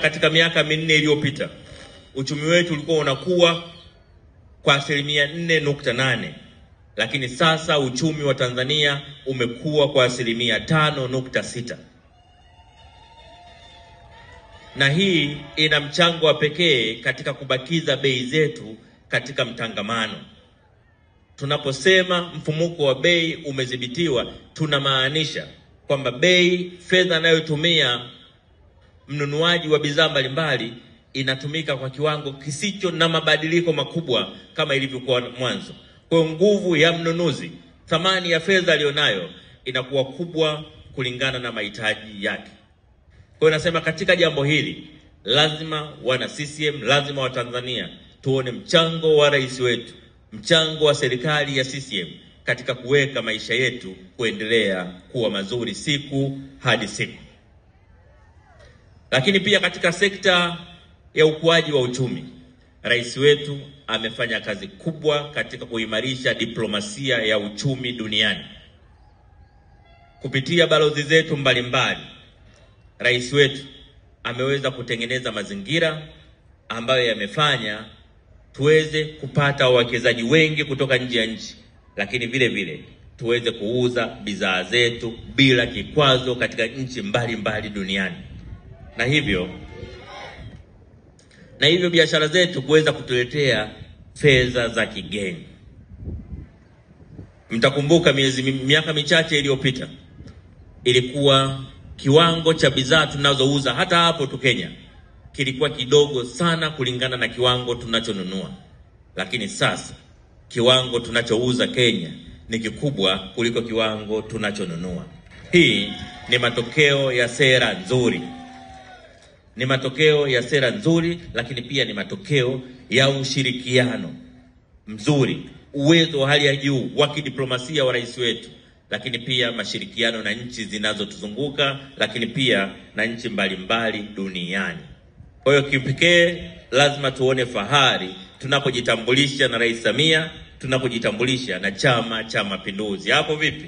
Katika miaka minne iliyopita uchumi wetu ulikuwa unakuwa kwa 4.8, lakini sasa uchumi wa Tanzania umekuwa kwa 5.6. Na hii ina mchango wa pekee katika kubakiza bei zetu katika mtangamano. Tunaposema mfumuko wa bei umedhibitiwa, tunamaanisha kwamba fedha anayotumia mnunuaji wa bidhaa mbalimbali inatumika kwa kiwango kisicho na mabadiliko makubwa kama ilivyokuwa mwanzo. Kwa nguvu ya mnunuzi, thamani ya fedha aliyonayo inakuwa kubwa kulingana na mahitaji yake. Kwa hiyo nasema katika jambo hili lazima wana CCM, lazima wa Tanzania tuone mchango wa rais wetu, mchango wa serikali ya CCM katika kuweka maisha yetu kuendelea kuwa mazuri siku hadi siku. Lakini pia katika sekta ya ukuaji wa uchumi, rais wetu amefanya kazi kubwa katika kuimarisha diplomasia ya uchumi duniani. Kupitia balozi zetu mbalimbali, rais wetu ameweza kutengeneza mazingira ambayo yamefanya tuweze kupata wawekezaji wengi kutoka nje ya nchi, lakini vile vile tuweze kuuza bidhaa zetu bila kikwazo katika nchi mbalimbali duniani. Na hivyo biashara zetu kuweza kutuletea fedha za kigeni. Mtakumbuka miaka michache iliyopita ilikuwa kiwango cha bidhaa tunazouza hata hapo tu Kenya kilikuwa kidogo sana kulingana na kiwango tunachonunua. Lakini sasa kiwango tunachouza Kenya ni kikubwa kuliko kiwango tunachonunua. Hii ni matokeo ya sera nzuri. Ni matokeo ya sera nzuri, lakini pia ni matokeo ya ushirikiano mzuri, uwezo wa hali ya juu wa kidiplomasia wa rais wetu, lakini pia mashirikiano na nchi zinazotuzunguka, lakini pia na nchi mbalimbali duniani. Kwa hiyo kipekee lazima tuone fahari tunapojitambulisha na Rais Samia, tunapojitambulisha na Chama cha Mapinduzi. Hapo vipi?